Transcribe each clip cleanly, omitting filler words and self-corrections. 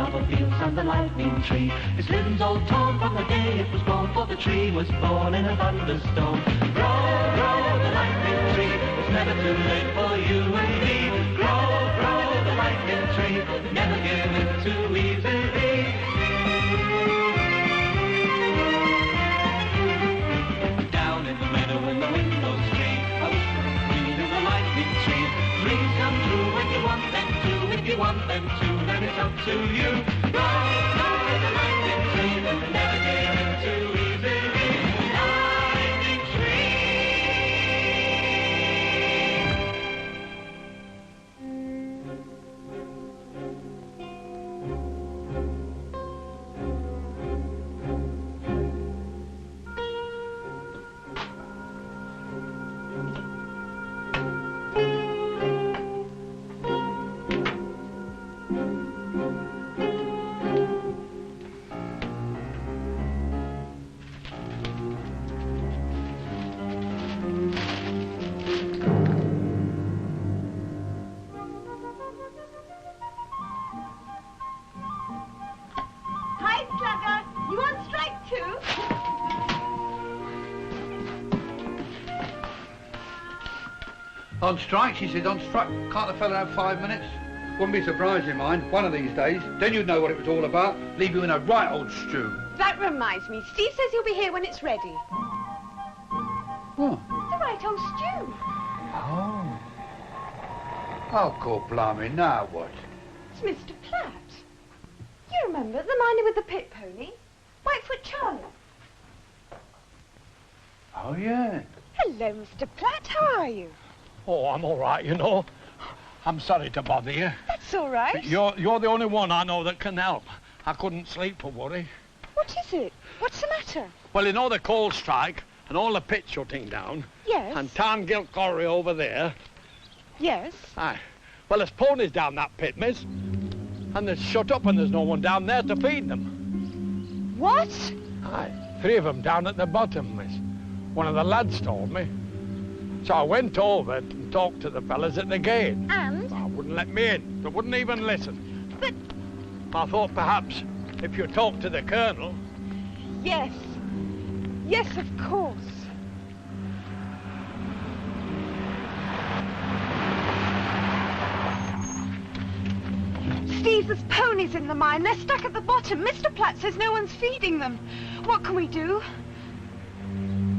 clover fields and the lightning tree. Its limbs all torn from the day it was born, for the tree was born in a thunderstorm. Grow, grow, the lightning tree, it's never too late for you and me. Grow, grow, the lightning tree, never give in too easily. Down in the meadow in the window's tree, I wish for a queen in the lightning tree. Dreams come true when you want them to. If you want them to, then it's up to you. Grow, grow, the lightning tree, never give in too easily. Lightning tree. On strike, she said, on strike. Can't the fella have 5 minutes? Wouldn't be surprised, you mind, one of these days. Then you'd know what it was all about. Leave you in a right old stew. That reminds me, Steve says he'll be here when it's ready. Oh. The right old stew. Oh. Oh, God blimey, now what? It's Mr. Platt. You remember, the miner with the pit pony? Whitefoot Charlie. Oh, yeah. Hello, Mr. Platt, how are you? Oh, I'm all right, you know. I'm sorry to bother you. That's all right. But you're the only one I know that can help. I couldn't sleep for worry. What is it? What's the matter? Well, you know the coal strike and all the pit shutting down? Yes. And Tarngill Quarry over there? Yes. Aye. Well, there's ponies down that pit, miss. And they're shut up and there's no one down there to feed them. What? Aye. 3 of them down at the bottom, miss. One of the lads told me. So I went over and talked to the fellas at the gate. And? I wouldn't let me in. They wouldn't even listen. But... I thought perhaps if you talked to the colonel... Yes. Yes, of course. Steve, there's ponies in the mine. They're stuck at the bottom. Mr. Platt says no one's feeding them. What can we do?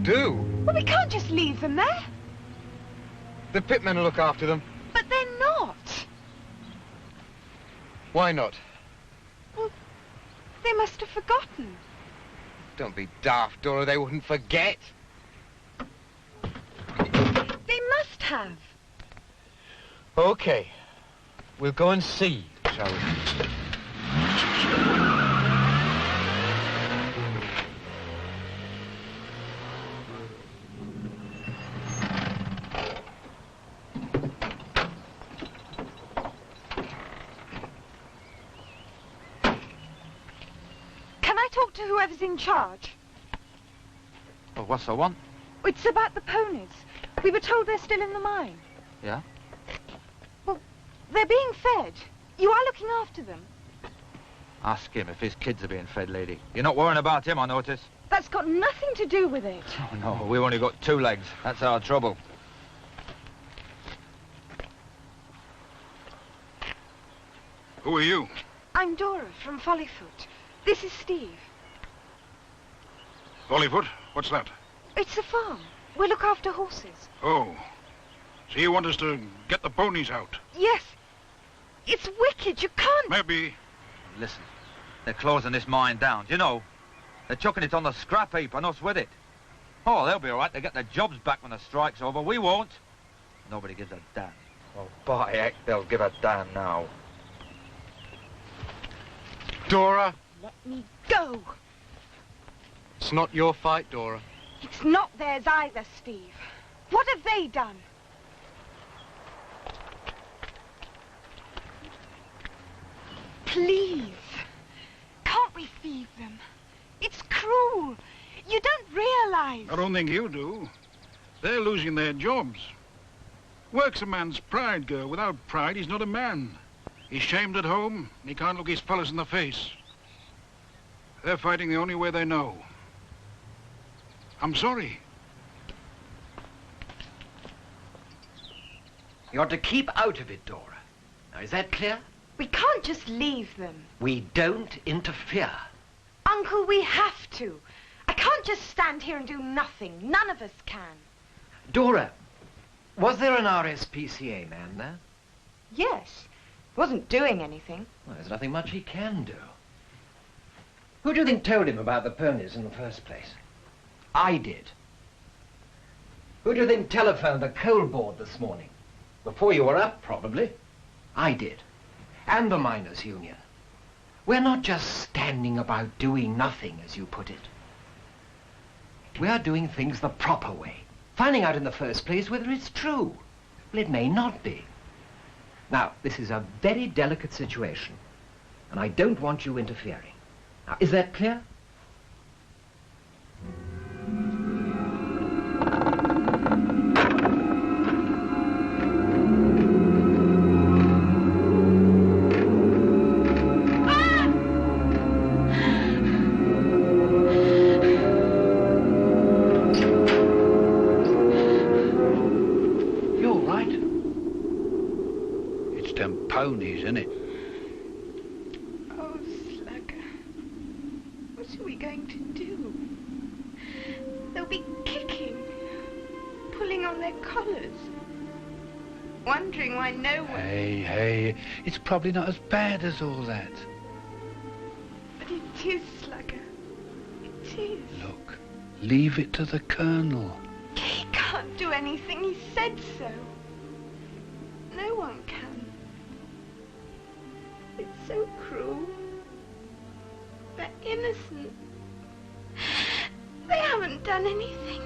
Do? Well, we can't just leave them there. The pitmen will look after them. But they're not. Why not? Well, they must have forgotten. Don't be daft, Dora. They wouldn't forget. They must have. OK. We'll go and see, shall we? Talk to whoever's in charge. Well, what's the one? It's about the ponies. We were told they're still in the mine. Yeah? Well, they're being fed. You are looking after them. Ask him if his kids are being fed, lady. You're not worrying about him, I notice. That's got nothing to do with it. Oh, no, we've only got 2 legs. That's our trouble. Who are you? I'm Dora from Follyfoot. This is Steve. Follyfoot? What's that? It's a farm. We look after horses. Oh. So you want us to get the ponies out? Yes. It's wicked. You can't... Maybe. Listen, they're closing this mine down. Do you know? They're chucking it on the scrap heap and us with it. Oh, they'll be all right. They'll get their jobs back when the strike's over. We won't. Nobody gives a damn. Well, by heck, they'll give a damn now. Dora? Let me go. It's not your fight, Dora. It's not theirs either, Steve. What have they done? Please. Can't we feed them? It's cruel. You don't realize. I don't think you do. They're losing their jobs. Work's a man's pride, girl. Without pride, he's not a man. He's shamed at home, and he can't look his fellas in the face. They're fighting the only way they know. I'm sorry. You're to keep out of it, Dora. Now, is that clear? We can't just leave them. We don't interfere. Uncle, we have to. I can't just stand here and do nothing. None of us can. Dora, was there an RSPCA man there? Yes. Wasn't doing anything. Well, there's nothing much he can do. Who do you think told him about the ponies in the first place? I did. Who do you think telephoned the coal board this morning? Before you were up, probably. I did. And the miners' union. We're not just standing about doing nothing, as you put it. We're doing things the proper way. Finding out in the first place whether it's true. Well, it may not be. Now, this is a very delicate situation, and I don't want you interfering. Now, is that clear? Ponies, innit? Oh, Slugger. What are we going to do? They'll be kicking, pulling on their collars, wondering why no one... Hey, it's probably not as bad as all that. But it is, Slugger. It is. Look, leave it to the Colonel. He can't do anything. He said so. No one can. It's so cruel. They're innocent. They haven't done anything.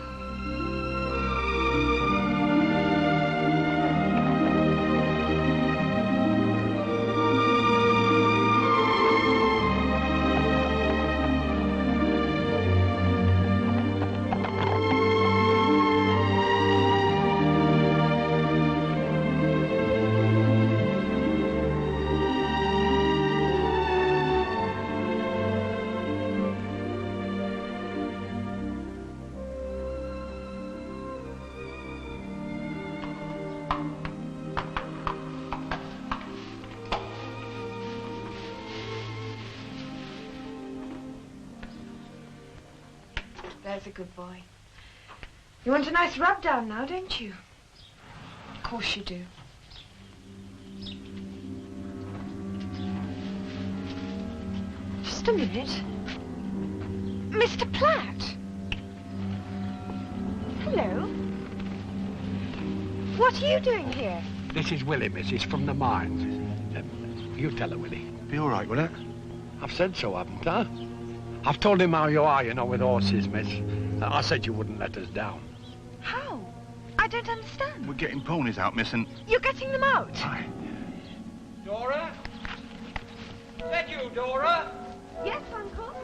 There's a good boy. You want a nice rub down now, don't you? Of course you do. Just a minute. Mr. Platt. Hello. What are you doing here? This is Willie, miss. He's from the mines. You tell her, Willie. Be all right, will it? I've said so, haven't I? I've told him how you are, you know, with horses, miss. I said you wouldn't let us down. How? I don't understand. We're getting ponies out, miss, and... You're getting them out? Aye. Dora? Is that you, Dora? Yes, Uncle.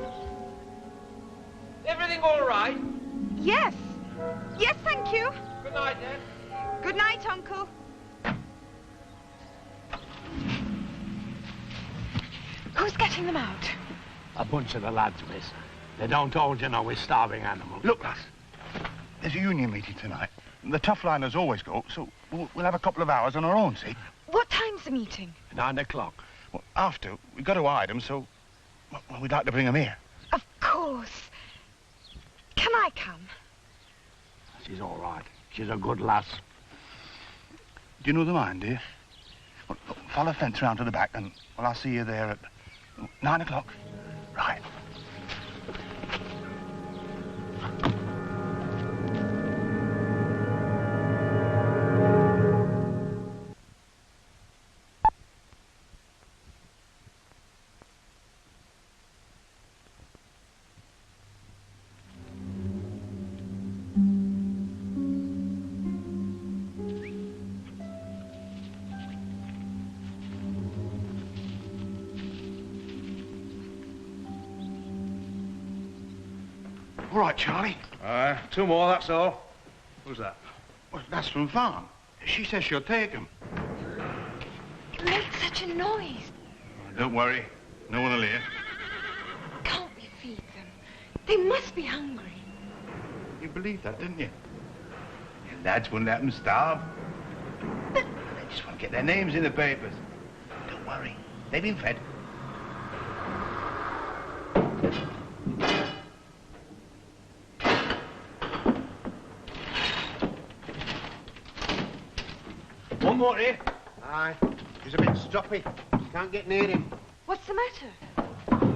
Everything all right? Yes. Yes, thank you. Good night, then. Good night, Uncle. Who's getting them out? A bunch of the lads, miss. They don't hold, you know, with starving animals. Look, lass, there's a union meeting tonight. The tough liners always go, so we'll have a couple of hours on our own, see? What time's the meeting? 9 o'clock. Well, after, we've got to hide them, so well, we'd like to bring them here. Of course. Can I come? She's all right. She's a good lass. Do you know the mine, do you? Well, look, follow the fence round to the back, and well, I'll see you there at 9 o'clock. Right. All right, Charlie. 2 more, that's all. Who's that? Well, that's from Farm. She says she'll take them. It makes such a a noise. Don't worry. No one will hear. Can't we feed them? They must be hungry. You believed that, didn't you? Your lads wouldn't let them starve. But They just want to get their names in the papers. Don't worry. They've been fed. One more here. Aye. He's a bit stroppy. Can't get near him. what's the matter?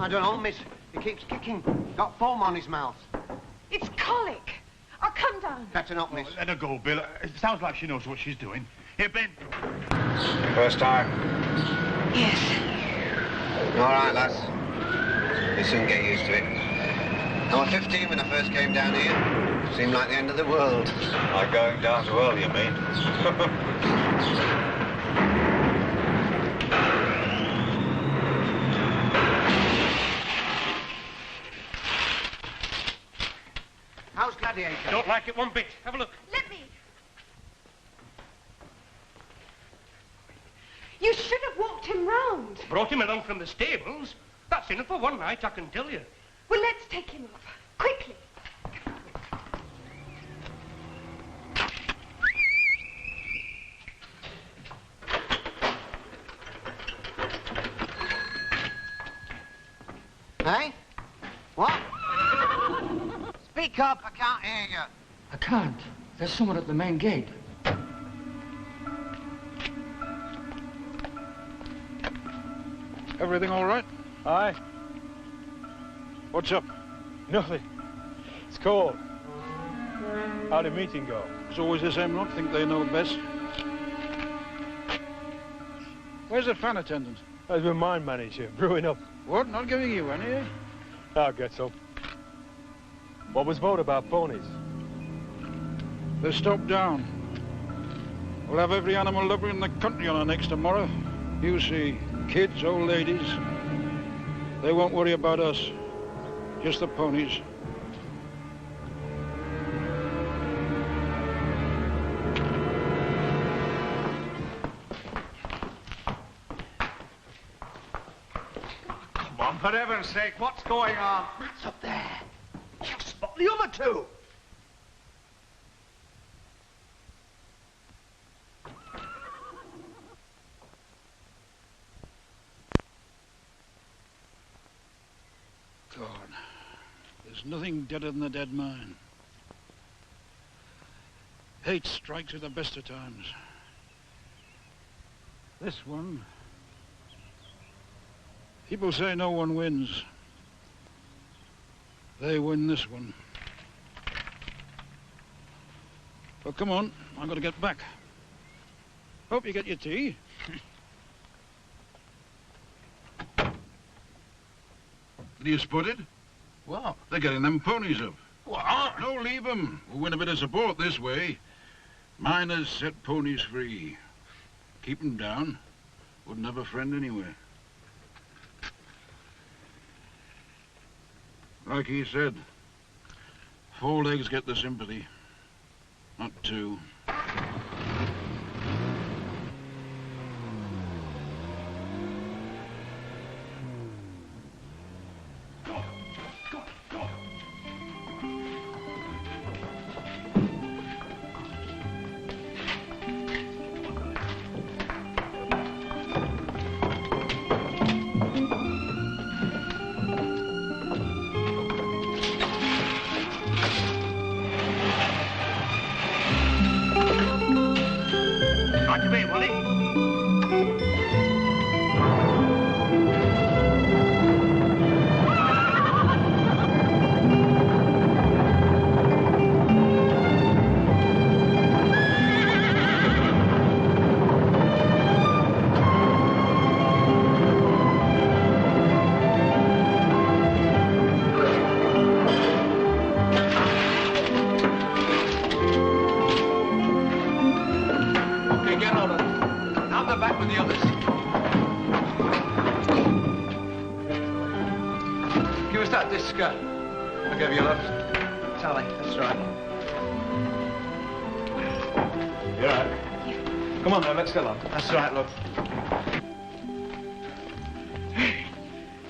I don't know, miss. He keeps kicking. Got foam on his mouth. It's colic. I'll come down. Better not, miss. Let her go, Bill. It sounds like she knows what she's doing. Here, Ben. First time. Yes. All right, lass. You'll soon get used to it. I was 15 when I first came down here. Seemed like the end of the world. Like going down to hell, you mean? How's Gladiator? Don't like it one bit. Have a look. Let me. You should have walked him round. Brought him along from the stables. That's enough for one night, I can tell you. Well, let's take him up. Quickly. Hey? What? Speak up, I can't hear you. I can't. There's someone at the main gate. Everything all right? Aye. What's up? Nothing. It's cold. How'd the meeting go? It's always the same lot. Think they know best. Where's the fan attendant? That's been mine manager, brewing up. What? Not giving you any, eh? I'll get some. What was voted about ponies? They're stopped down. We'll have every animal lover in the country on our necks tomorrow. You see, kids, old ladies. They won't worry about us. Just the ponies. Come on, for heaven's sake, what's going on? Matt's up there. Just spot the other two. God, there's nothing deader than a dead man. Hate strikes at the best of times. This one... People say no one wins. They win this one. Well, come on. I've got to get back. Hope you get your tea. Did you spot it? What? They're getting them ponies up. What? No, leave them. We'll win a bit of support this way. Miners set ponies free. Keep them down. Wouldn't have a friend anywhere. Like he said, 4 legs get the sympathy, not 2. Right away, Wally. Okay, get on it. Out the back with the others. Give us that disc. I gave you left. Sally, that's right. You're right. Come on then, let's get on. That's right, look.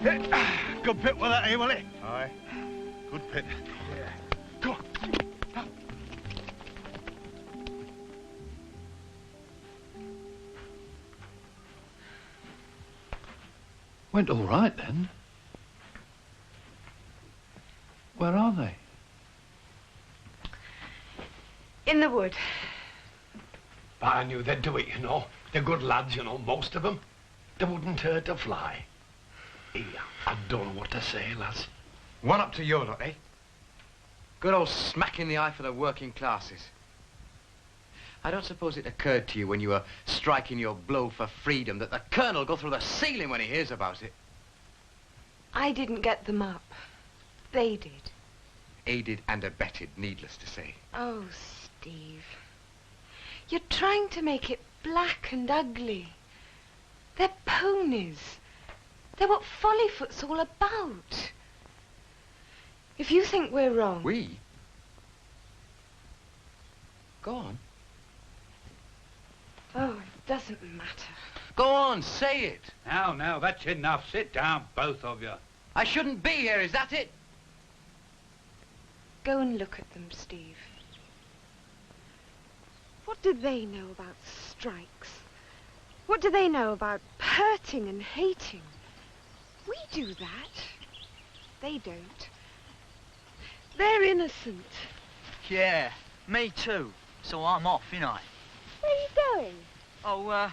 Good pit with that, eh, Willie? Aye. Good pit. Yeah. Come on. Went all right then. Where are they? In the wood. But I knew they'd do it, you know. They're good lads, you know, most of them. They wouldn't hurt a fly. Yeah, I don't know what to say, lads. One up to your lot, eh? Good old smack in the eye for the working classes. I don't suppose it occurred to you when you were striking your blow for freedom that the Colonel'll go through the ceiling when he hears about it. I didn't get them up. They did. Aided and abetted, needless to say. Oh, Steve. You're trying to make it black and ugly. They're ponies. They're what Follyfoot's all about. If you think we're wrong... We? Go on. Oh, it doesn't matter. Go on, say it. Now, that's enough. Sit down, both of you. I shouldn't be here, is that it? Go and look at them, Steve. What do they know about strikes? What do they know about hurting and hating? We do that. They don't. They're innocent. Yeah, me too. So I'm off, ain't I? Where are you going? Oh,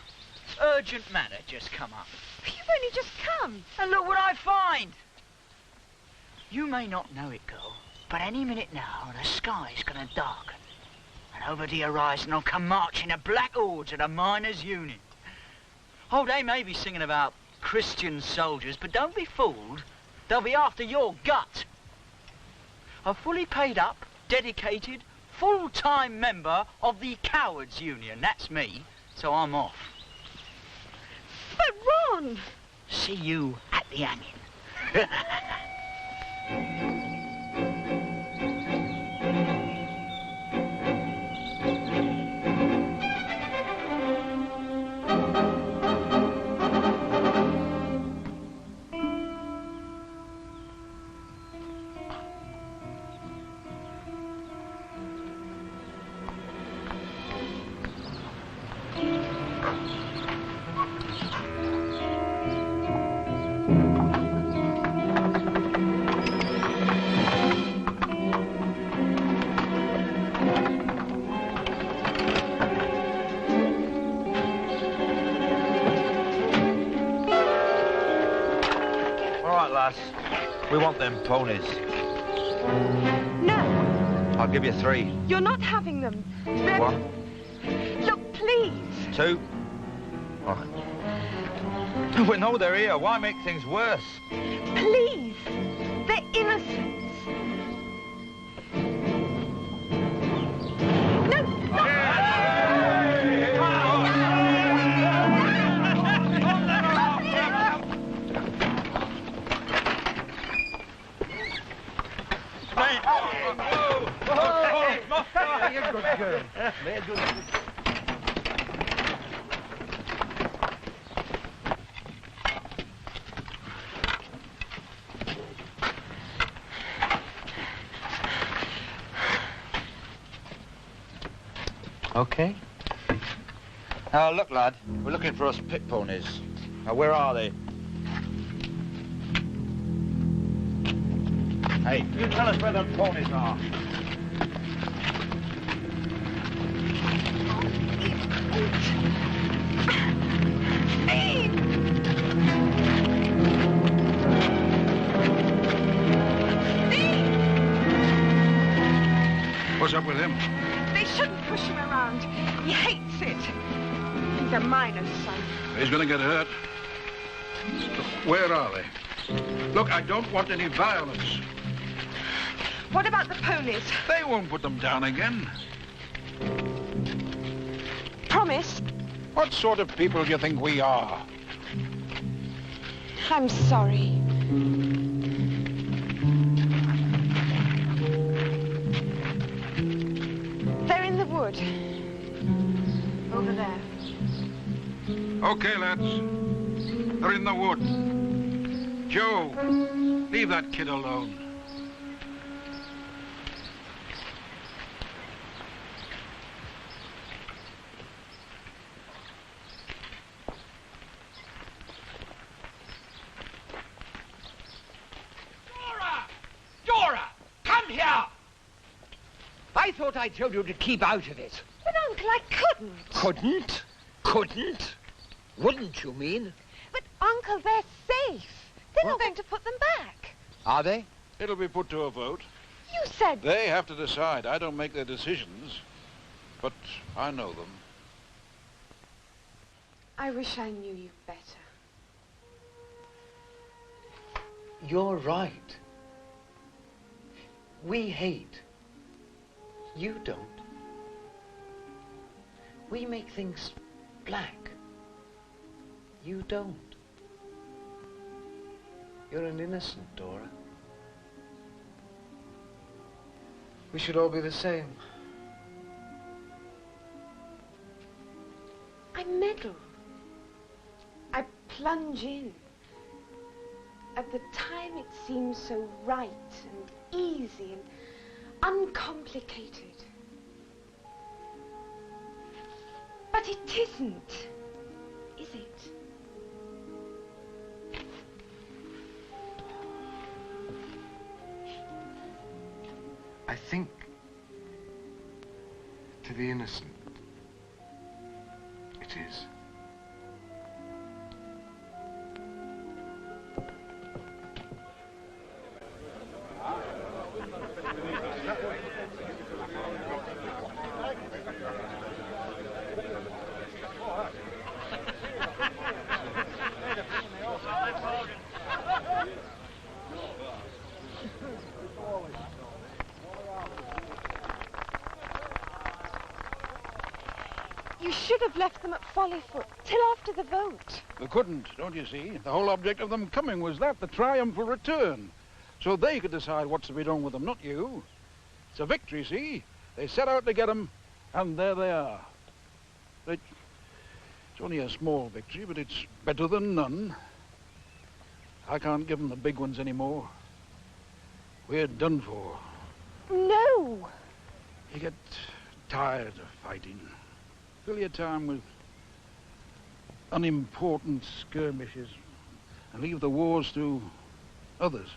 urgent matter just come up. You've only just come. And look what I find. You may not know it, girl, but any minute now the sky's gonna darken. And over the horizon will come marching the black hordes of the Miners' Union. Oh, they may be singing about Christian soldiers, but don't be fooled. They'll be after your gut. A fully paid up, dedicated, full-time member of the Cowards Union. That's me, so I'm off. But Ron! See you at the hanging. We want them ponies. No. I'll give you 3. You're not having them. They're... 1. Look, please. 2. Oh. We know they're here. Why make things worse? Please. They're innocents. Okay. Now, look, lad, we're looking for us pit ponies. Now, where are they? Hey, you tell us where the ponies are. What's up with him? They shouldn't push him around. He hates it. He's a miner's son. He's going to get hurt. Where are they? Look, I don't want any violence. What about the ponies? They won't put them down again. Promise? What sort of people do you think we are? I'm sorry. They're in the wood. Over there. Okay, lads. They're in the wood. Joe, leave that kid alone. Dora! Come here! I thought I told you to keep out of it. But, Uncle, I couldn't. Couldn't? Couldn't? Wouldn't, you mean? But, Uncle, they're safe. They're not going to put them back. Are they? It'll be put to a vote. You said... They have to decide. I don't make their decisions, but I know them. I wish I knew you better. You're right. We hate. You don't. We make things black. You don't. You're an innocent, Dora. We should all be the same. I meddle. I plunge in. At the time it seems so right and easy and uncomplicated. But it isn't, is it? I think to the innocent, it is. You should have left them at Follyfoot till after the vote. They couldn't, don't you see? The whole object of them coming was that, the triumphal return. So they could decide what's to be done with them, not you. It's a victory, see? They set out to get them, and there they are. It's only a small victory, but it's better than none. I can't give them the big ones anymore. We're done for. No! You get tired of fighting. Fill your time with unimportant skirmishes and leave the wars to others,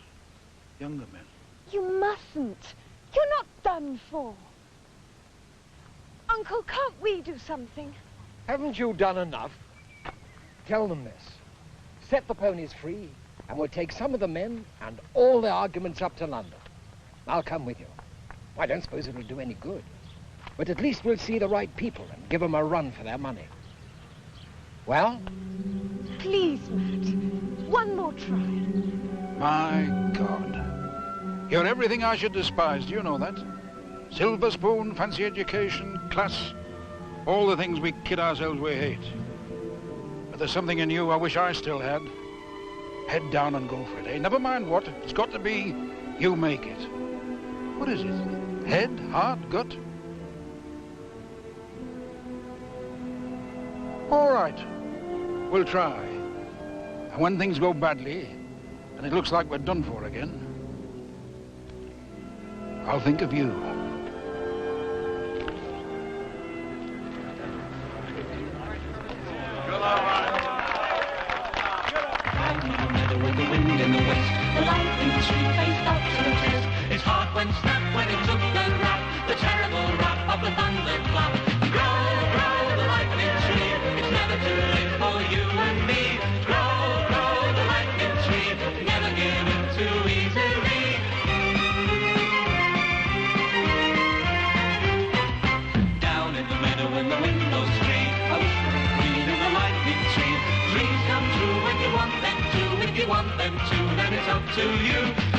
younger men. You mustn't. You're not done for. Uncle, can't we do something? Haven't you done enough? Tell them this. Set the ponies free, and we'll take some of the men and all the arguments up to London. I'll come with you. I don't suppose it'll do any good. But at least we'll see the right people and give them a run for their money. Well? Please, Matt. One more try. My God. You're everything I should despise, do you know that? Silver spoon, fancy education, class, all the things we kid ourselves we hate. But there's something in you I wish I still had. Head down and go for it, eh? Never mind what. It's got to be you make it. What is it? Head, heart, gut? All right, we'll try. And when things go badly, and it looks like we're done for again, I'll think of you. With the wind in the west, the lightning streak faced up to the test. His heart went snap when it took the rap, the terrible rap of the thunderclap. Grow, the lightning tree, it's never too late for you and me. Grow, the lightning tree, never give in too easily. Down in the meadow when the wind blows free, I wish for a queen in the lightning tree. Dreams come true when you want them to. If you want them to, then it's up to you.